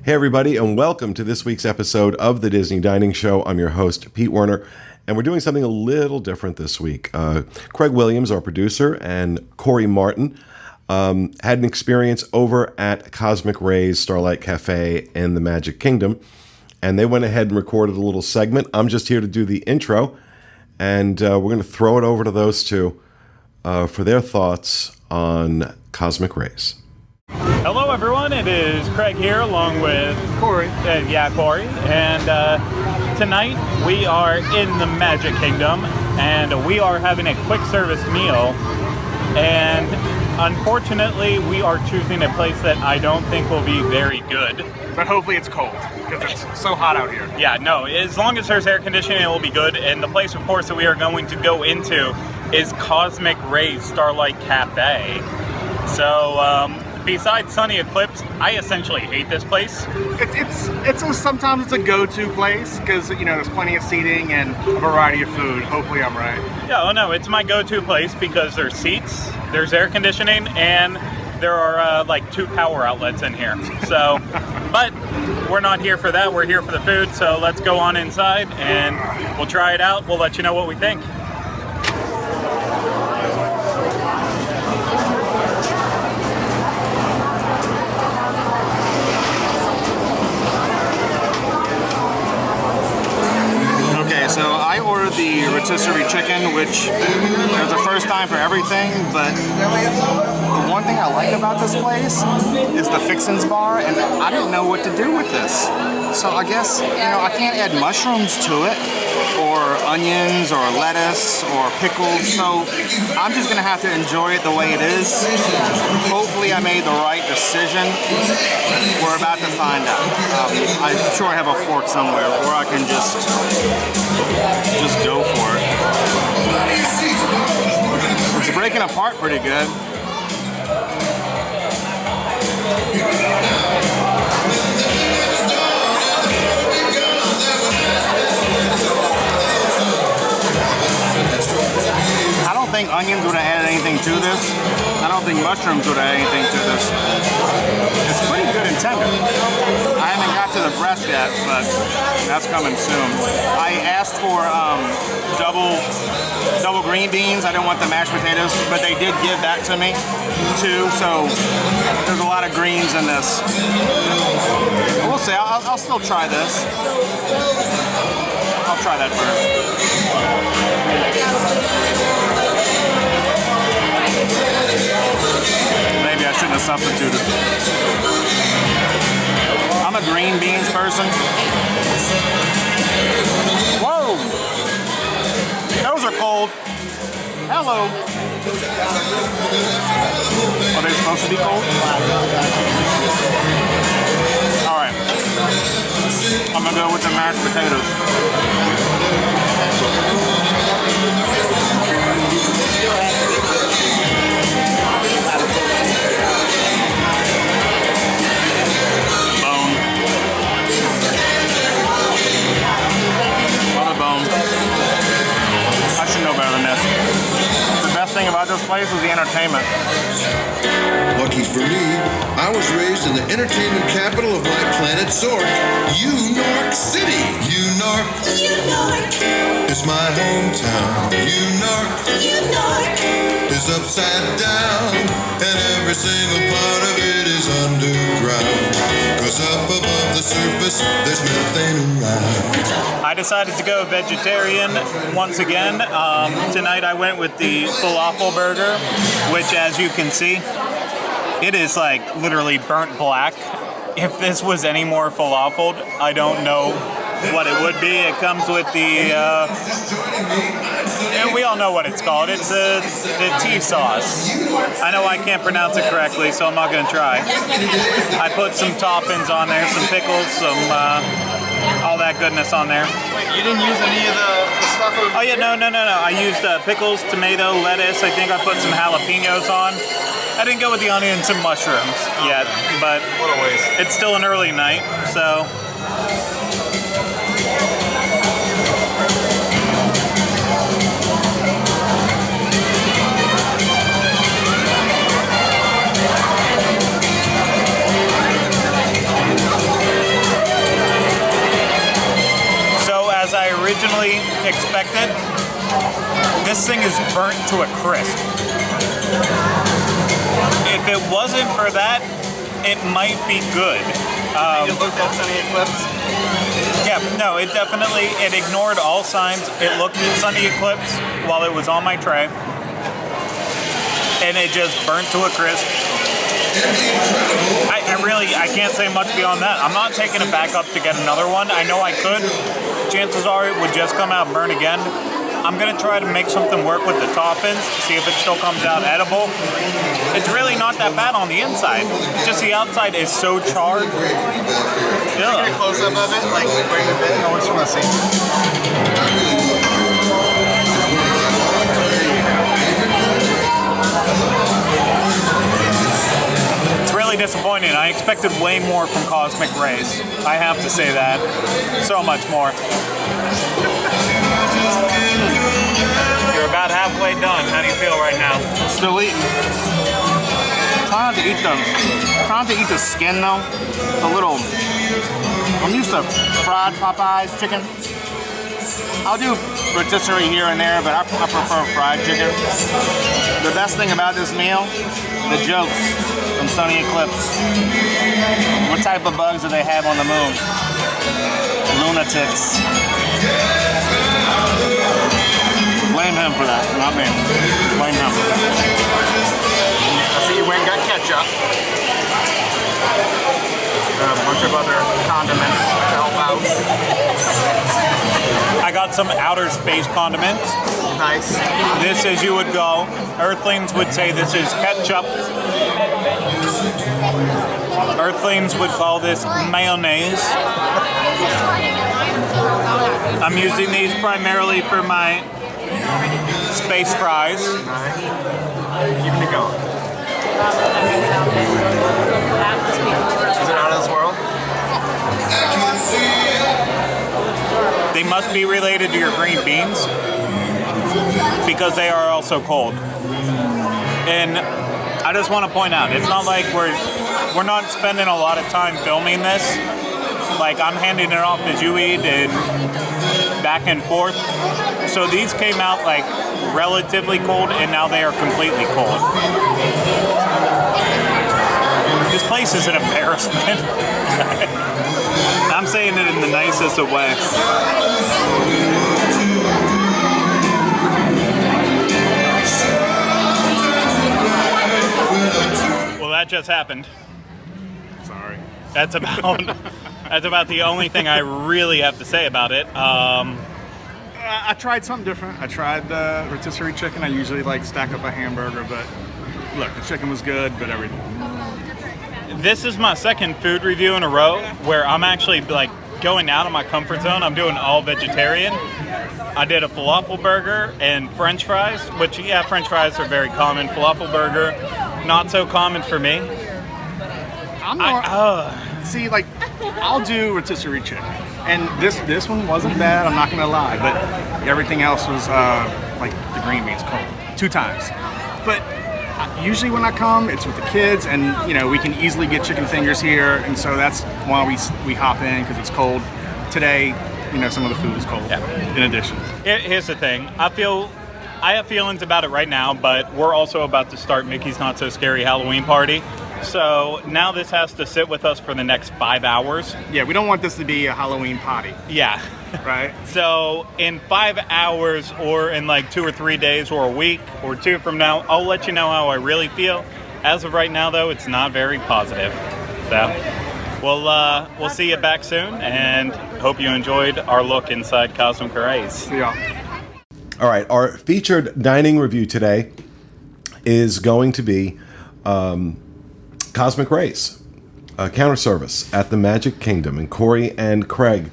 Hey everybody, and welcome to this week's episode of the Disney Dining Show. I'm your host, Pete Werner, and we're doing something a little different this week. Craig Williams, our producer, and Corey Martin had an experience over at Cosmic Ray's Starlight Cafe in the Magic Kingdom, and they went ahead and recorded a little segment. I'm just here to do the intro, and we're going to throw it over to those two for their thoughts on Cosmic Rays. Hello everyone, it is Craig here along with Corey. Corey. And tonight we are in the Magic Kingdom and we are having a quick service meal. And unfortunately we are choosing a place that I don't think will be very good. But hopefully it's cold because it's so hot out here. Yeah, no, as long as there's air conditioning it will be good. And the place of course that we are going to go into is Cosmic Ray's Starlight Cafe. So, besides Sunny Eclipse, I essentially hate this place. Sometimes it's a go-to place because there's plenty of seating and a variety of food. Hopefully I'm right. Yeah, oh no, it's my go-to place because there's seats, there's air conditioning, and there are like 2 power outlets in here. So, but we're not here for that. We're here for the food. So let's go on inside and we'll try it out. We'll let you know what we think. So I ordered the Rotisserie Chicken, which was the first time for everything, but the one thing I like about this place is the Fixins bar, and I didn't know what to do with this. So I guess, I can't add mushrooms to it, or onions, or lettuce, or pickles, so I'm just gonna have to enjoy it the way it is. Hopefully I made the right decision. We're about to find out. I'm sure I have a fork somewhere, or I can just go for it. It's breaking apart pretty good. I don't think onions would have added anything to this. I don't think mushrooms would have added anything to this. It's pretty good and tender. I haven't got to the breast yet, but that's coming soon. I asked for double green beans. I didn't want the mashed potatoes, but they did give that to me too. So there's a lot of greens in this. We'll see. I'll still try this. I'll try that first. Maybe I shouldn't have substituted. I'm a green beans person. Whoa! Those are cold. Hello. Are they supposed to be cold? Alright. I'm gonna go with the mashed potatoes. I should know better than this. The best thing about this place was the entertainment. Lucky for me, I was raised in the entertainment capital of my planet Zork, York City. York is my hometown. York is upside down, and every single part of it is underground. 'Cause up above the surface, there's nothing around. I decided to go vegetarian once again. Tonight I went with the Falafel Burger, which as you can see, it is like literally burnt black. If this was any more falafeled, I don't know what it would be. It comes with the, we all know what it's called. It's the tea sauce. I know I can't pronounce it correctly, so I'm not going to try. I put some toppings on there, some pickles, some all that goodness on there. Wait, you didn't use any of the stuff? Oh yeah, no. I used pickles, tomato, lettuce. I think I put some jalapenos on. I didn't go with the onions and mushrooms yet, but what a waste. It's still an early night, so. This thing is burnt to a crisp. If it wasn't for that, it might be good. You looked at Sunny Eclipse? Yeah, no, it ignored all signs. It looked at Sunny Eclipse while it was on my tray. And it just burnt to a crisp. I can't say much beyond that. I'm not taking it back up to get another one. I know I could. Chances are it would just come out and burn again. I'm going to try to make something work with the toppings, see if it still comes out edible. It's really not that bad on the inside. Just the outside is so charred. Get a close-up of it, like bring it in. I just want to see. It's really disappointing. I expected way more from Cosmic Rays. I have to say that. So much more. You're about halfway done. How do you feel right now? Still eating. Try not to eat the skin though. It's a little. I'm used to fried Popeyes chicken. I'll do rotisserie here and there, but I prefer fried chicken. The best thing about this meal, the jokes from Sunny Eclipse. What type of bugs do they have on the moon? Lunatics. Blame him for that, not me. Blame him. I see you went and got ketchup. A bunch of other condiments to help out. I got some outer space condiments. Nice. This is you would go. Earthlings would say this is ketchup. Earthlings would call this mayonnaise. I'm using these primarily for my space fries. Keeping it going. Is it out of this world? They must be related to your green beans because they are also cold. And I just want to point out, it's not like we're not spending a lot of time filming this. Like I'm handing it off as you eat and back and forth. So these came out like relatively cold and now they are completely cold. This place is an embarrassment. I'm saying it in the nicest of ways. Well, that just happened. Sorry. That's about the only thing I really have to say about it. I tried something different. I tried the rotisserie chicken. I usually like stack up a hamburger, but look, the chicken was good, but everything. This is my second food review in a row where I'm actually like going out of my comfort zone. I'm doing all vegetarian. I did a falafel burger and French fries, which yeah, French fries are very common. Falafel burger, not so common for me. See, like, I'll do rotisserie chicken, and this one wasn't bad. I'm not gonna lie, but everything else was like the green beans cold 2 times. But usually when I come, it's with the kids, and you know we can easily get chicken fingers here, and so that's why we hop in because it's cold. Today, you know, some of the food is cold. Yeah. In addition, Here's the thing. I have feelings about it right now, but we're also about to start Mickey's Not So Scary Halloween Party. So now this has to sit with us for the next 5 hours. yeah, we don't want this to be a Halloween potty, Yeah. right? So in 5 hours or in like 2 or 3 days or a week or 2 from now, I'll let you know how I really feel. As of right now, though, it's not very positive. So we'll see you back soon, and hope you enjoyed our look inside Cosmic Rays. Yeah. All right, our featured dining review today is going to be Cosmic Rays, counter service at the Magic Kingdom. And Corey and Craig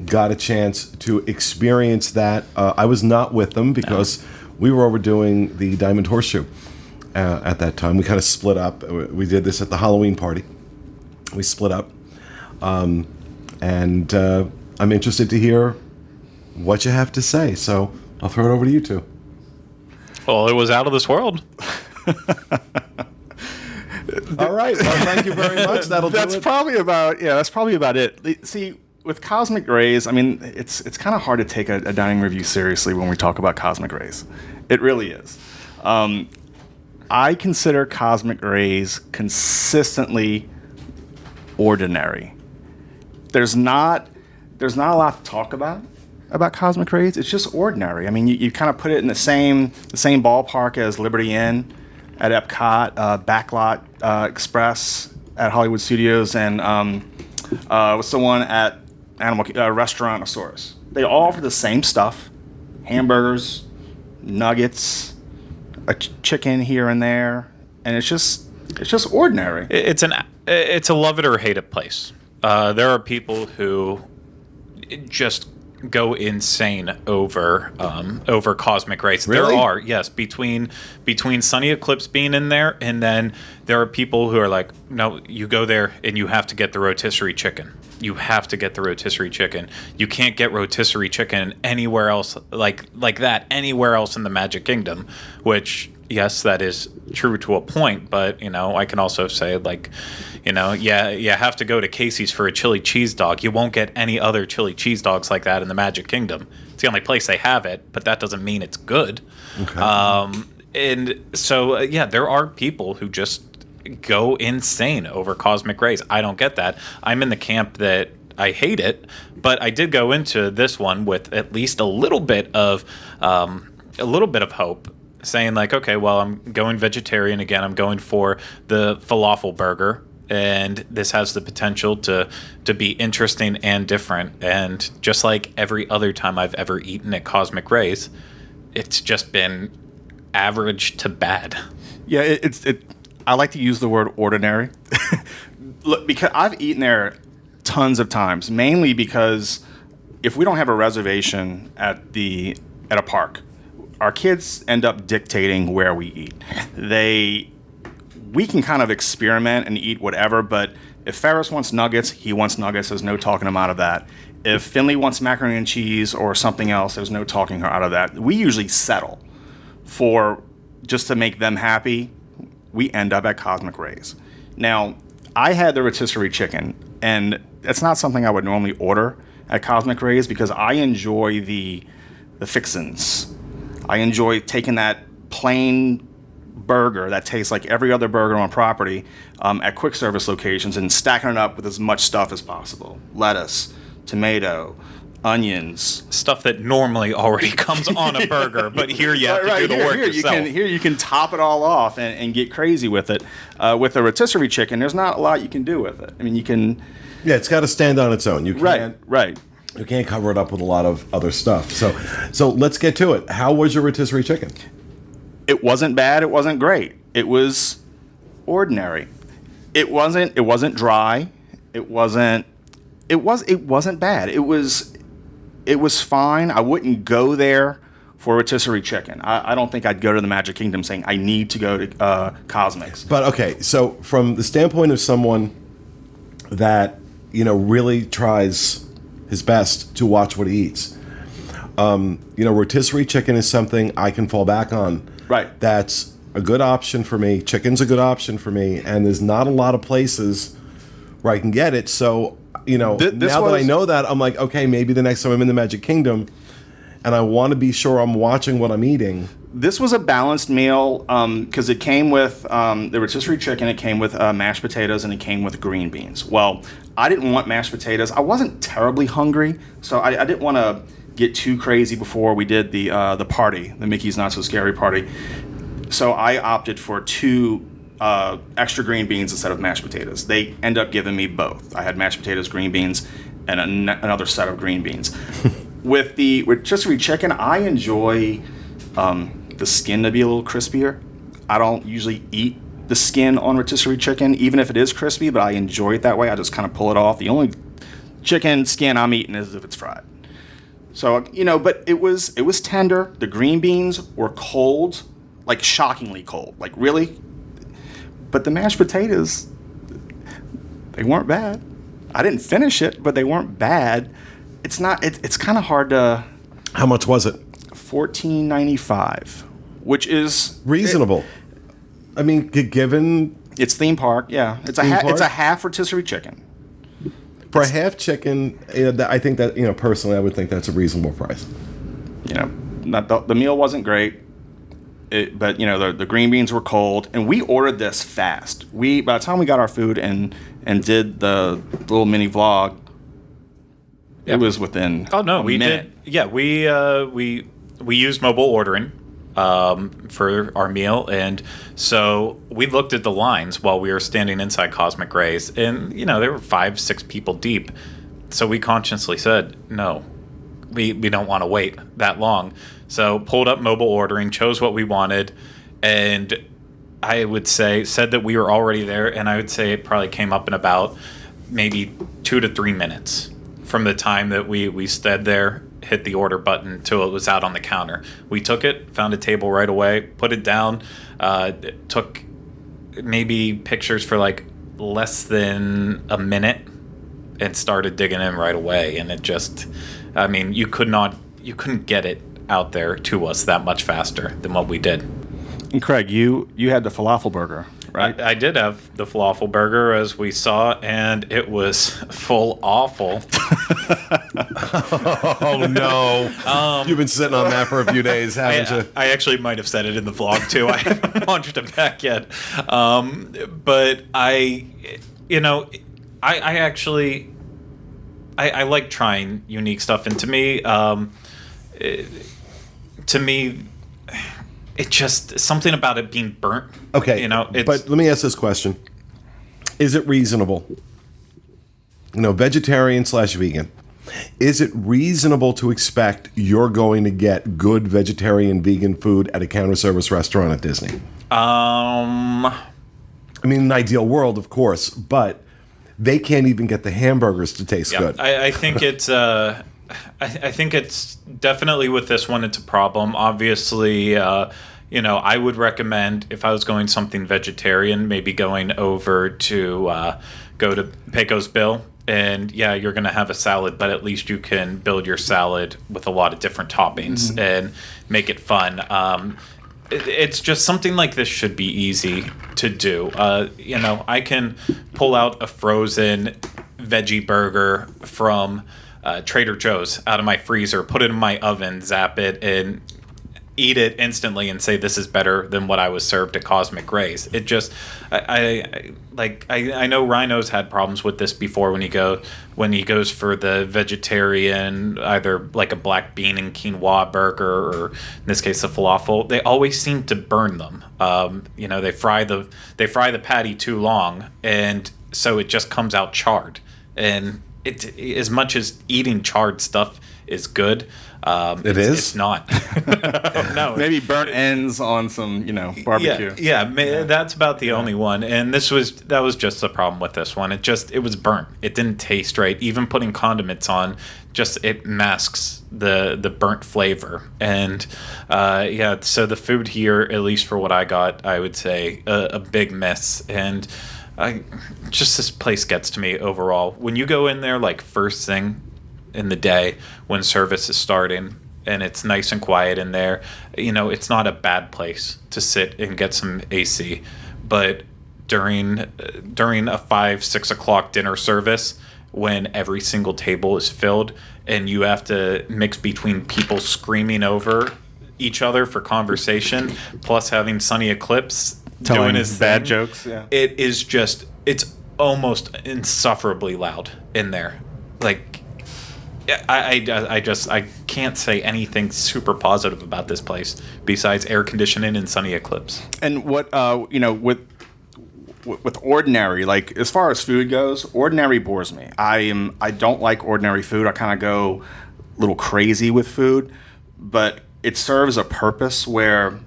got a chance to experience that. I was not with them because we were overdoing the Diamond Horseshoe at that time. We kind of split up. We did this at the Halloween party. We split up. And I'm interested to hear what you have to say. So I'll throw it over to you two. Well, it was out of this world. All right. Well, thank you very much. That'll do it. That's probably about it. See, with Cosmic Rays, I mean, it's kind of hard to take a dining review seriously when we talk about Cosmic Rays. It really is. I consider Cosmic Rays consistently ordinary. There's not a lot to talk about Cosmic Rays. It's just ordinary. I mean, you kind of put it in the same ballpark as Liberty Inn at Epcot, Backlot Express at Hollywood Studios, and what's the one at Restaurantosaurus. They all offer the same stuff: hamburgers, nuggets, a chicken here and there, and it's just ordinary. It's a love it or hate it place. There are people who just go insane over Cosmic Rays. Really? There are, yes, between Sunny Eclipse being in there, and then there are people who are like, no, you go there and you have to get the rotisserie chicken. You have to get the rotisserie chicken. You can't get rotisserie chicken anywhere else like that anywhere else in the Magic Kingdom, which, yes, that is true to a point, but, I can also say, like, you have to go to Casey's for a chili cheese dog. You won't get any other chili cheese dogs like that in the Magic Kingdom. It's the only place they have it, but that doesn't mean it's good. Okay. And so, there are people who just go insane over Cosmic Rays. I don't get that. I'm in the camp that I hate it, but I did go into this one with at least a little bit of hope, saying like, okay, well, I'm going vegetarian again. I'm going for the Falafel Burger, and this has the potential to be interesting and different. And just like every other time I've ever eaten at Cosmic Rays, it's just been average to bad. Yeah, I like to use the word ordinary. Look, because I've eaten there tons of times, mainly because if we don't have a reservation at a park, our kids end up dictating where we eat. We can kind of experiment and eat whatever, but if Ferris wants nuggets, he wants nuggets. There's no talking him out of that. If Finley wants macaroni and cheese or something else, there's no talking her out of that. We usually settle for just to make them happy. We end up at Cosmic Rays. Now, I had the rotisserie chicken, and it's not something I would normally order at Cosmic Rays because I enjoy the fixins. I enjoy taking that plain burger that tastes like every other burger on property at quick service locations and stacking it up with as much stuff as possible. Lettuce, tomato, onions. Stuff that normally already comes on a burger, but here you have to do the work yourself. Here you can top it all off and get crazy with it. With a rotisserie chicken, there's not a lot you can do with it. I mean, you can... Yeah, it's got to stand on its own. You can't, right. You can't cover it up with a lot of other stuff. So let's get to it. How was your rotisserie chicken? It wasn't bad. It wasn't great. It was ordinary. It wasn't dry. It wasn't bad. It was fine. I wouldn't go there for rotisserie chicken. I don't think I'd go to the Magic Kingdom saying I need to go to Cosmics. But okay, so from the standpoint of someone that really tries his best to watch what he eats, rotisserie chicken is something I can fall back on. Right. That's a good option for me. Chicken's a good option for me, and there's not a lot of places where I can get it. So, now that I know that, I'm like, okay, maybe the next time I'm in the Magic Kingdom, and I want to be sure I'm watching what I'm eating. This was a balanced meal because it came with the rotisserie chicken, it came with mashed potatoes, and it came with green beans. Well, I didn't want mashed potatoes. I wasn't terribly hungry, so I didn't want to get too crazy before we did the party, the Mickey's Not So Scary party. So I opted for 2 extra green beans instead of mashed potatoes. They end up giving me both. I had mashed potatoes, green beans, and another set of green beans. With the rotisserie chicken, I enjoy the skin to be a little crispier. I don't usually eat the skin on rotisserie chicken, even if it is crispy, but I enjoy it that way. I just kind of pull it off. The only chicken skin I'm eating is if it's fried. So, but it was tender. The green beans were cold, like shockingly cold, like really. But the mashed potatoes, they weren't bad. I didn't finish it, but they weren't bad. It's kind of hard to... How much was it? $14.95, which is... reasonable. I mean, given... It's theme park, yeah. It's a half rotisserie chicken. For a half chicken, I think that, personally, I would think that's a reasonable price. The meal wasn't great. But the green beans were cold, and we ordered this fast. By the time we got our food and did the little mini vlog, it was within. Oh no, a we minute. did. Yeah, we used mobile ordering for our meal, and so we looked at the lines while we were standing inside Cosmic Rays, and there were 5-6 people deep. So we consciously said no. We don't want to wait that long. So pulled up mobile ordering, chose what we wanted, and I would say said that we were already there, and I would say it probably came up in about maybe 2 to 3 minutes from the time that we stood there, hit the order button till it was out on the counter. We took it, found a table right away, put it down, took maybe pictures for like less than a minute, and started digging in right away. And it just, you couldn't get it out there to us that much faster than what we did. And Craig, you had the falafel burger, right? I did have the falafel burger, as we saw, and it was full awful. Oh no! You've been sitting on that for a few days, haven't you? I actually might have said it in the vlog too. I haven't launched it back yet, but I actually like trying unique stuff, and to me, it just something about it being burnt. Okay, but let me ask this question: is it reasonable? Vegetarian/vegan. Is it reasonable to expect you're going to get good vegetarian vegan food at a counter service restaurant at Disney? In an ideal world, of course, but they can't even get the hamburgers to taste good. I think it's I think it's definitely, with this one, it's a problem. Obviously, I would recommend, if I was going something vegetarian, maybe going over to go to Pecos Bill. And yeah, you're going to have a salad, but at least you can build your salad with a lot of different toppings and make it fun. It's just something like this should be easy to do. I can pull out a frozen veggie burger from Trader Joe's out of my freezer, put it in my oven, zap it, and eat it instantly and say this is better than what I was served at Cosmic Rays. It just, I know Rhino's had problems with this before when he goes for the vegetarian, either like a black bean and quinoa burger, or in this case the falafel. They always seem to burn them. They fry the patty too long, and so it just comes out charred. And it, as much as eating charred stuff is good, it's not. No, maybe burnt ends on some, barbecue. Yeah, that's about the only one. And that was just the problem with this one. It was burnt. It didn't taste right. Even putting condiments on, it masks the burnt flavor. And so the food here, at least for what I got, I would say a big miss. And this place gets to me overall. When you go in there like first thing in the day when service is starting and it's nice and quiet in there, it's not a bad place to sit and get some AC. But during a 5-6 o'clock dinner service, when every single table is filled and you have to mix between people screaming over each other for conversation, plus having Sunny Eclipse doing his bad thing, jokes, it is it's almost insufferably loud in there. Like, I can't say anything super positive about this place besides air conditioning and Sunny Eclipse. And what with ordinary, like as far as food goes, ordinary bores me. I don't like ordinary food. I kind of go a little crazy with food, but it serves a purpose where,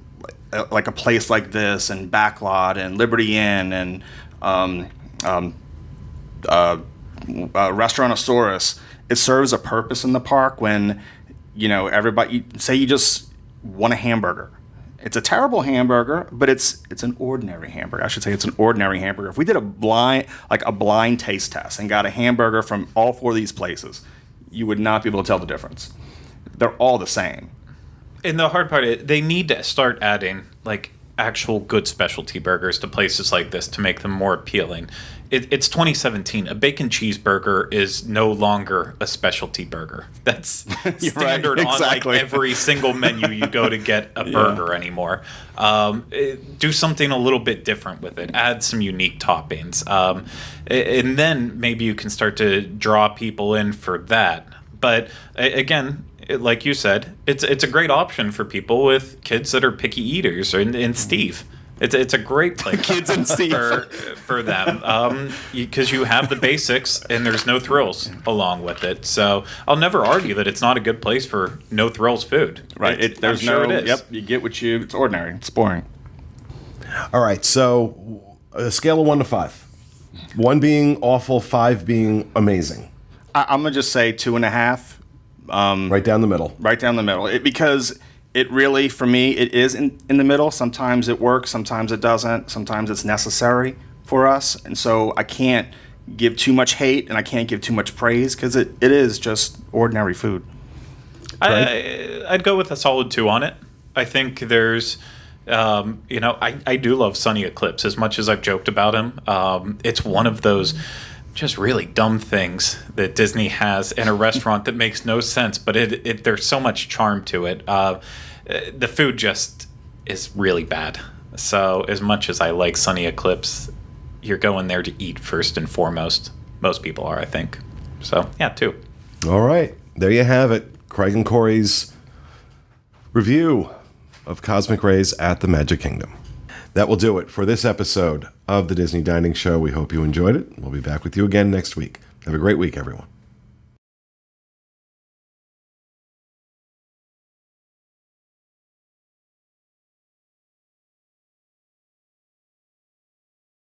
like a place like this and Backlot and Liberty Inn and Restaurantosaurus, it serves a purpose in the park when, everybody, say you just want a hamburger. It's a terrible hamburger, but it's an ordinary hamburger. I should say it's an ordinary hamburger. If we did a blind taste test and got a hamburger from all 4 of these places, you would not be able to tell the difference. They're all the same. And the hard part is they need to start adding like actual good specialty burgers to places like this to make them more appealing. It's 2017. A bacon cheeseburger is no longer a specialty burger. That's standard right, on exactly. like every single menu you go to get a burger anymore. Do something a little bit different with it. Add some unique toppings. And then maybe you can start to draw people in for that. But again, like you said, it's a great option for people with kids that are picky eaters, and Steve. It's a great place Kids and Steve. for them because you have the basics and there's no thrills along with it. So I'll never argue that it's not a good place for no thrills food. Right. I'm sure it is. Yep. You get it's ordinary. It's boring. All right, so a scale of 1 to 5. 1 being awful, 5 being amazing. I'm gonna just say 2.5. Right down the middle. Right down the middle. Because it really, for me, it is in the middle. Sometimes it works, sometimes it doesn't. Sometimes it's necessary for us. And so I can't give too much hate and I can't give too much praise because it is just ordinary food. I'd go with a solid 2 on it. I think there's, I do love Sunny Eclipse as much as I've joked about him. It's one of those just really dumb things that Disney has in a restaurant that makes no sense, but there's so much charm to it. The food just is really bad. So as much as I like Sunny Eclipse, you're going there to eat first and foremost. Most people are, I think. So, yeah, 2. All right, there you have it. Craig and Corey's review of Cosmic Rays at the Magic Kingdom. That will do it for this episode of the Disney Dining Show. We hope you enjoyed it. We'll be back with you again next week. Have a great week, everyone.